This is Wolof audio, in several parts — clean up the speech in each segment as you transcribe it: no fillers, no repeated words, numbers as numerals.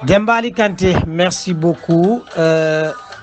Dembali Kanté, merci beaucoup.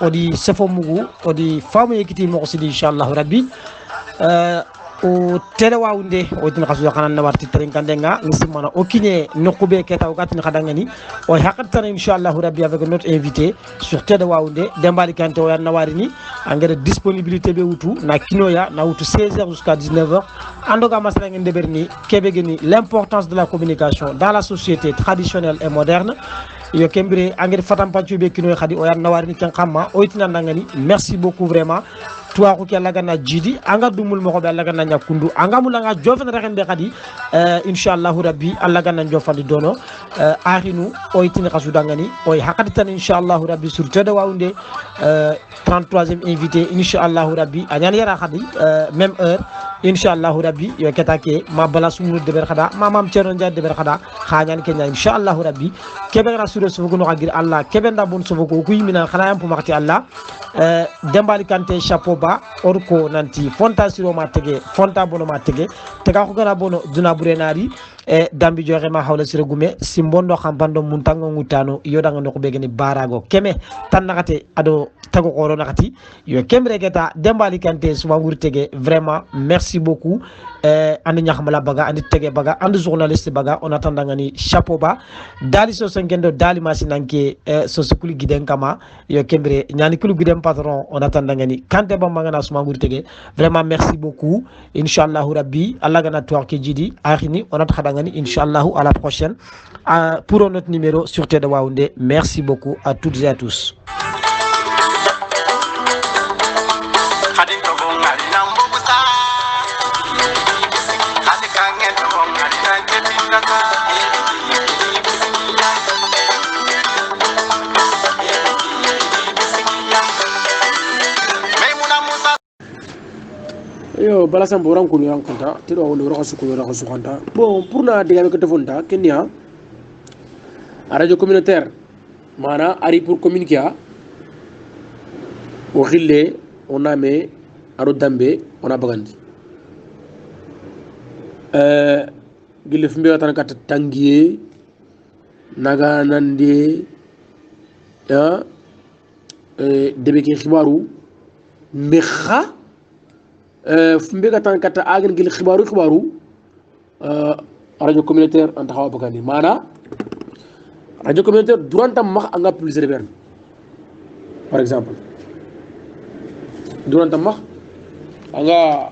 Odi Sefo Mugu, Odi Famu Yekiti Morsidi, Inch'Allah Rabbi. O telewa unde o tin kasu kana na warti tren kandenga nsimana okine nokube keta o gatin khadangani o hakatan inshallah rabbi avec notre invité sur telewa unde Dembali Kanté o ya nawarini engrais disponibilité be wutu na kinoya na wutu 16h jusqu'à 19h andoga masala ngende berni kebegeni l'importance de la communication dans la société traditionnelle et moderne yo kembire engrais fatam pancu be kinoya khadi o ya nawarini ken khamma o itina ndangani merci beaucoup vraiment toi ko Allah gana jidi anga dumul mo ko be Allah gana nyakundu anga mulanga jofen rexende khadi inshallah rabbi Allah gana jofandi dono ahinu o itini khasudangani o hakati tan inshallah rabbi sur tede wawnde 33e invité inshallah rabbi anyani yara khadi même heure inshallah rabbi yo ketake ma bala sunu de ber khada mamam cerno ndia de ber khada khanyani kenya inshallah rabbi kebe rasul so no khagir Allah kebe ndabun so ko ku yimina khana yam pumakti Allah Dembali Kanté chapeau ba orko nanti fonta siro ma tege fonta bono ma tege tega ko gara bono duna burenari e dambi joxe ma hawla sire gume simbondo xambando muntanga ngutano yodanga no ko begeni barago keme tan nakate ado tago ko nakati yo kemre geta Dembali Kanté suma wurtege vraiment merci beaucoup andi ñaxmala baga andi tege baga andi journaliste baga on attendant ngani chapeau ba dali so sengendo dali masinanke so sukuli giden kama yo kemre ñani kulu giden patron on attendant ngani Kanté ba mangana suma wurtege vraiment merci beaucoup inshallah rabbi Allah gana to ke jidi akhini on attendant ngani inshallah à la prochaine pour notre numéro sur Tede Waoundé. Merci beaucoup à toutes et à tous. Yo balasam boran kunu yang kanta tiro woni roxo kanta bon pour na diga ko defonta kenya radio communautaire mana ari pour communiquer o xille on a me aro dambe on a bagandi gille fimbe tan kat tangiye naga nande ya debe ki xibaru mekha fumbe gatan kata agen gil xibaru radio communautaire anta xawa bagani mana radio communautaire duranta max anga publicité berne par exemple duranta max anga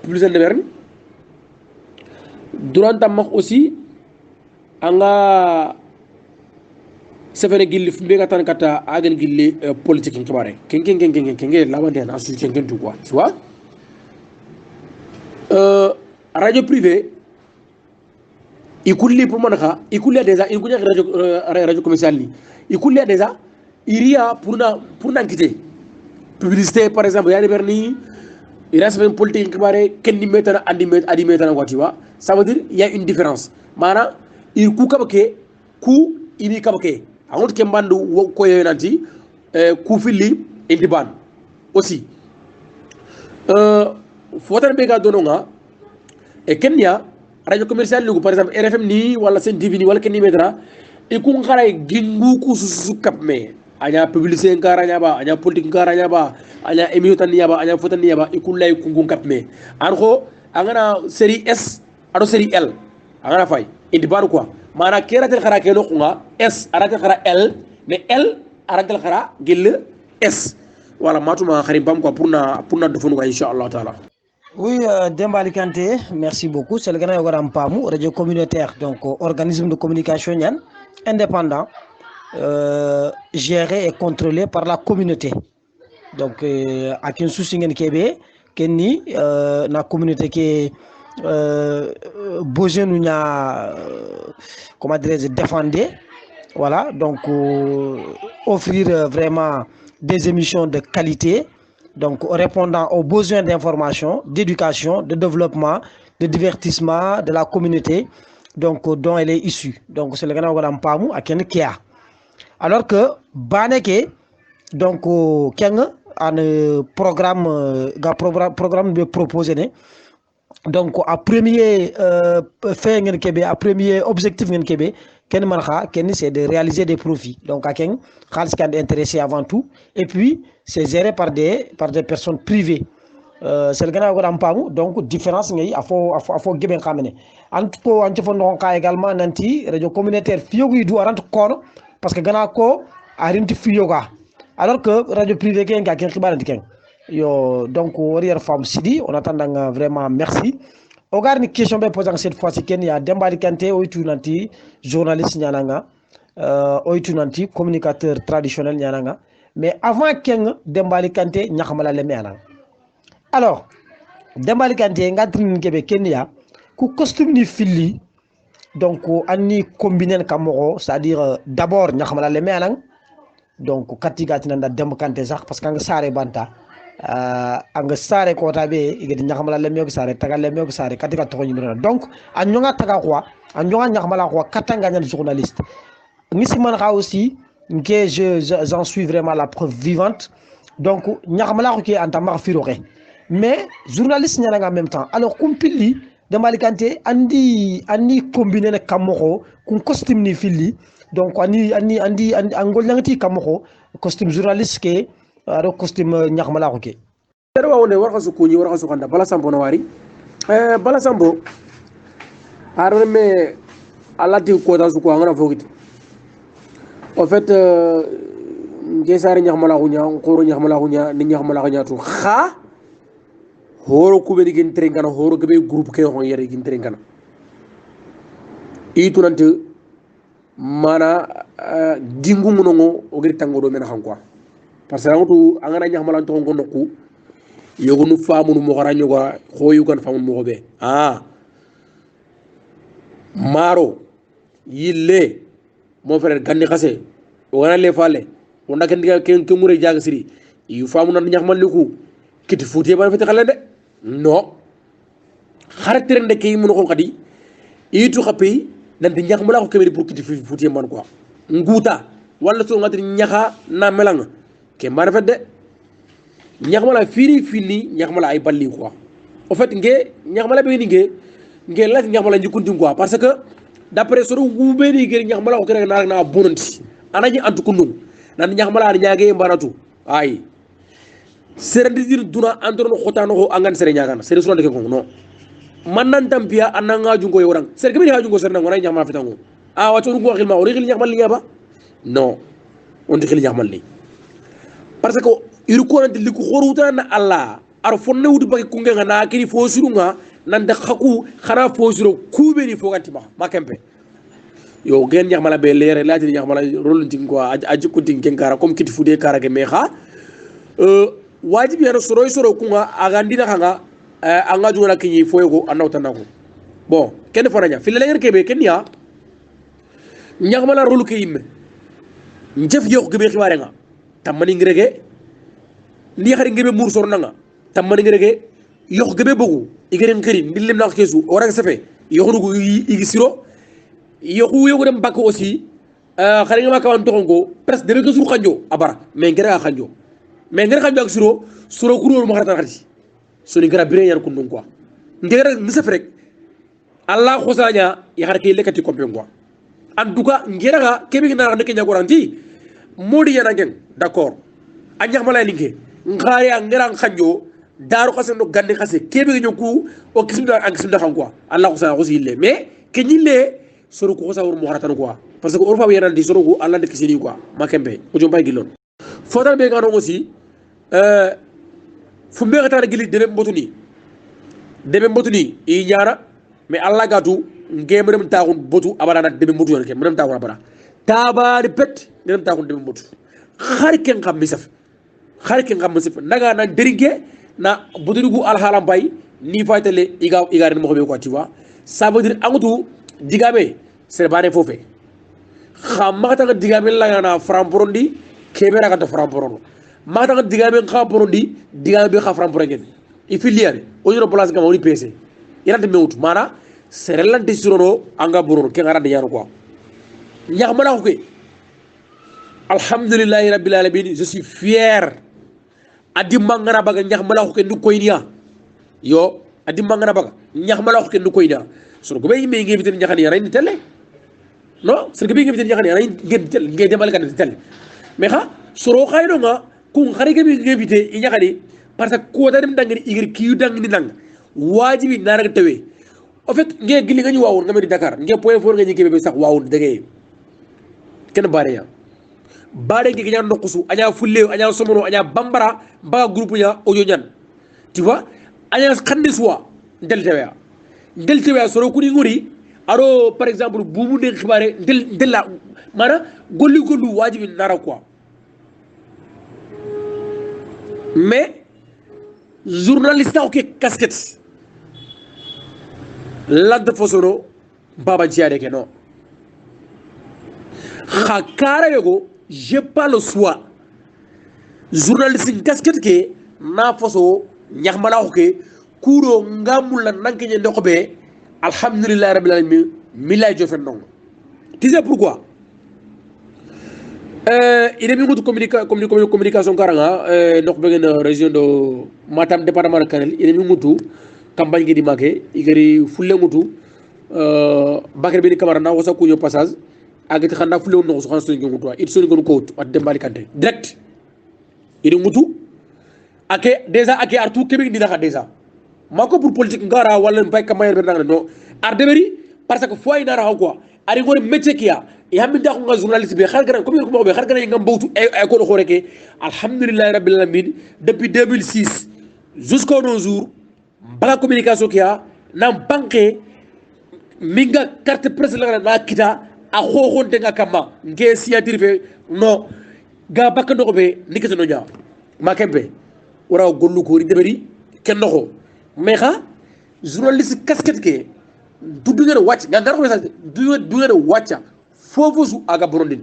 publicité berne duranta max aussi anga sefene gil fumbe gatan kata agen gil politique xibare ken lawande na su ken tu quoi tu vois radio privé ikulli pour manaka ikulli déjà ikunya radio commercial li ikulli déjà iria pour na quitter publicité par exemple yani berni il reste même politique bare ken ni metana adi metana quoi tu vois ça veut dire il y a une différence mana il ku kabake ku ini kabake amut ke mbandu ko yonanti ku fili indiban aussi fotan be ga dononga e kenya radio commercial lugu par exemple RFM ni wala sen TV ni wala ken ni metra e ku ngaray gingu ku su kap me anya publicité ngaranya ba anya politique ngaranya ba anya émission tan yaba anya fotan yaba e ku lay ku ngun kap me an ko angana série S ado série L angana fay indi baru quoi mana keratel khara ke no nga S aratel khara L mais L aratel khara gel S voilà matuma kharim bam quoi pour na defonu ko inshallah taala. Oui, Dembali Kanté, merci beaucoup. C'est le grand Yogaram Pamou, radio communautaire, donc organisme de communication indépendant, géré et contrôlé par la communauté. Donc, à Kinsou Singen Kébé, Kenny, la communauté qui besoin nous comment dirais-je, défendre. Voilà, donc offrir vraiment des émissions de qualité. Donc, répondant aux besoins d'information, d'éducation, de développement, de divertissement de la communauté, donc dont elle est issue. Donc, c'est le grand Ogalam Pamou à Kia. Alors que Baneke, donc, un programme de proposé, donc a premier fait ngeen kebe a premier objectif ngeen kebe ken man kha ken c'est de réaliser des profits donc a ken khalis kan intéressé avant tout et puis c'est géré par des personnes privées c'est le gana ko ampamu donc différence ngay afo gebe xamene anto anto fo non ka également nanti radio communautaire fiyogu du arant kono parce que gana ko arinti fiyoga alors que radio privé ken ka ken xibaranti ken yo donc warrière femme Sidi on attend vraiment merci o garni question be posant cette fois-ci ken ya Dembali Kanté o nanti journaliste nyananga o nanti communicateur traditionnel nyananga mais avant ken Dembali Kanté nyaxamala le meana alors Dembali Kanté ngatrin kebe kenya ku costume ni fili donc anni combiner kamoro c'est-à-dire d'abord nyaxamala le meana donc katiga tinanda Demba Kanté sax parce que nga sare banta anga sare ko tabe igedi nyaxamala le meyo sare tagal le meyo sare katika to ni donc anyonga taga quoi anyonga nyaxamala quoi katanga ñan journaliste ngisi man xa aussi que j'en suis vraiment la preuve vivante donc nyaxamala ko ki anta ma firoxe mais journaliste ñana en même temps alors kumpilli Dembali Kanté andi combiner ne kamoko kun costume ni filli donc andi angol nangati kamoko costume journaliste ke aro costume nyaxmala ko ke dara wawne warxa su kuñi warxa su xanda bala sambo na wari bala sambo arone me alati ko ta su ko ngana fogiti en fait ngesari nyaxmala ko nya ngoro nyaxmala ko nya ni nyaxmala ko nya tu kha horo kube di gin terengana horo gebe groupe ke hon yere gin terengana itu nanti mana gingu munongo ogiri tangodo mena han quoi parce que antu angana nyahmala to ngono ku yogonu famu mo xara nyoga xoyu kan famu mo be maro yille mon frère gandi xasse o wana le fale o ndaka ndiga ken ke mure jaga siri yu famu nan nyahmal liku kiti futi ba fete xale de no xaratere ndeke yi mun ko xadi itu xapi nan di nyahmala ko kemeri pour kiti futi man quoi nguta wala so ngati nyaxa na melanga ke mara fede ñaxmala fini ñaxmala ay balli quoi en fait nge ñaxmala be ni nge la ñaxmala ñikunti quoi parce que d'après soro ngube ni nge ñaxmala ko kere na bononti anaji antu kunu nan ñaxmala ni ñage mbaratu ay serandi dir duna andron khotano ko angan sere ñagana sere solo de ko non man nan tampia ananga jungo yorang sere ke bi ha jungo sere na ngona ñaxmala fitango a wa to ngo xilma o xil ñaxmal li ngaba non on di xil ñaxmal li parce que iru ko nanti liku khoruta na Allah ar fonne wudu baki kunga na kini fo surunga nan da khaku khara fo suru kube ni fo ganti ma kempe yo gen ñaxmala be lere lati ñaxmala rolu tin ko aji ko tin kenkara comme kiti fude kara ke mexa wajibi yana soro kunga agandina khanga anga juna kinyi fo ko anawta nako bon ken faranya fil leer kebe kenya ñaxmala rolu ke yimme njef yo ko be xiware nga tamani ngrege ndi xari ngebe mur sor nanga tamani ngrege yox gebe bogu igeren keri ndilem na kesu ora sefe yoxnu ko igi siro yoxu yogo dem bak aussi xari nga maka wan toxongo presque debe ko sur xanjo abara mais ngere xanjo mais ngere xanjo ak suro kurol mo xarata xati soni gara bire yar ko non quoi ngere ni sefe rek Allah khosanya ya xar kay lekati ko quoi en tout cas ngere ga kebe na nek nyagoranti modi yana ngeng d'accord anyax malay linge ngari ngera xanjo daru xasse no gande xasse kebe ñoku o kisimda ak kisimda xam quoi Allah khosanya ko sile mais ke ñille soro ko xosa wor mo xarata quoi parce que orfa yana di soro ko Allah de kisini quoi makembe ko jom bay gilon fotal be ngano aussi fu mbé xata gili debe mbotuni i ñaara mais Allah gatu ngem dem taxun botu abara na debe mbotu ke dem taxun abara tabari pet dem taxun debe mbotu xar ken xam misaf naga na derinke na budurigu alhalam bay ni faytale iga ren mo ko tu vois ça veut dire angutu digabe c'est bané fofé xamata nga digabe la na framporondi kebera ka to framporono mata nga digabe xa porondi digabe xa framporogen il faut lire o yoro place ga woni pc irante mewut mana serelante surono anga borono ke ngara de yaro quoi ñax mala ko ke alhamdulillah rabbil alamin je suis fier adi mangana baga ñax mala ko ke ndu koyniya yo adi mangana baga nyakh mala ko ken ko ida so ko be me ngi bitin nyakhani ray ni tele no so ko be ngi bitin nyakhani ray ngi demal kan tele mais ha soro khaydo nga ku khari ke ngi bitin nyakhani parce que ko da dem dangani igir ki yu dangni dang wajibi nara ga tawe en fait ngi gili nga ñu waawul nga medi Dakar ngi point fort nga ñi kebe sax waawul dege ken bare ya bare ngi ñaan nokusu aña fulle aña somono aña bambara ba groupe ya audio ñan tu vois aña xandi suwa del tewe soro ku ni nguri aro par exemple bubu de xibaare del la mana golli gollu wajibi nara quoi mais journaliste ok casquette ladde fosoro baba jiade ke non khakara yogo j'ai pas le choix journaliste casquette ke na foso ñaxmala ko ke kuro ngamul la nanke ñe ndoxbe alhamdulillah rabbil alamin milay jofen non tu sais pourquoi il est mis de communication karanga donc begen région de Matam département de Kanel il est mis campagne gi di maké igari fulle mutu bakar bi ni camara na wasa kuño passage agati xanda fulle no so xana so ngi mutu it so ngi ko at dembali kante direct il mutu ake déjà ake artu kebe ni daxa déjà mako pour politique ngara wala mbay kamayer be dang no ar deberi parce que foi na raw quoi ari ngor métier kia ya min da ko nga journaliste bi xal gran comme ko be xal gran ngam bawtu ay ko do xoreke alhamdulillah rabbil alamin depuis 2006 jusqu'au nos jours bala communication kia nam banque minga carte presse la na kita a xoxonte nga kamba nge signature fe no ga bakka do be nikata no nya ma kembe wara gollu ko ri deberi ken noxo mais xa journaliste casquette ke du ngeen wacc nga ngar ko message du ngeen wacca fofu su aga borondin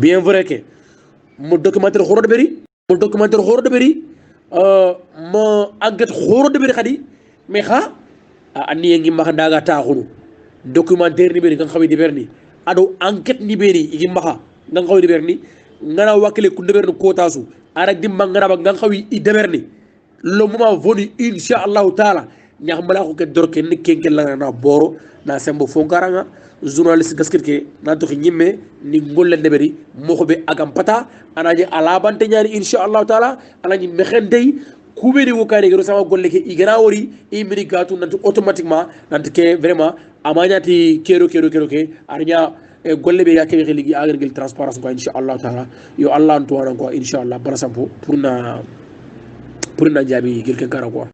bien vrai que mo documentaire xoro de beri mo enquête xoro de beri xadi mais xa ani ngi maxa daga taxunu documentaire ni beri nga xawi di berni ado enquête ni beri ngi maxa nga xawi di berni ngana wakile ku de berni ko tasu ara dimba ngana ba nga xawi i de berni le moment venu inshallah taala ñax mala ko ke dorke ni kenke la na boro na sembo fonkaranga journaliste gasket ke na to ñimme ni ngolle deberi moko be agam pata anaji ala bante ñaari inshallah taala alañi mexendey kubedi wo kare gero sama golle ke igara wori i miri gatu nanti automatiquement nanti ke vraiment amañati kero ke arnya golle be yakebe xeligi agar gel transparence ko inshallah taala yo allah antoine ko inshallah bala sampo pour na jabi gel ke kara quoi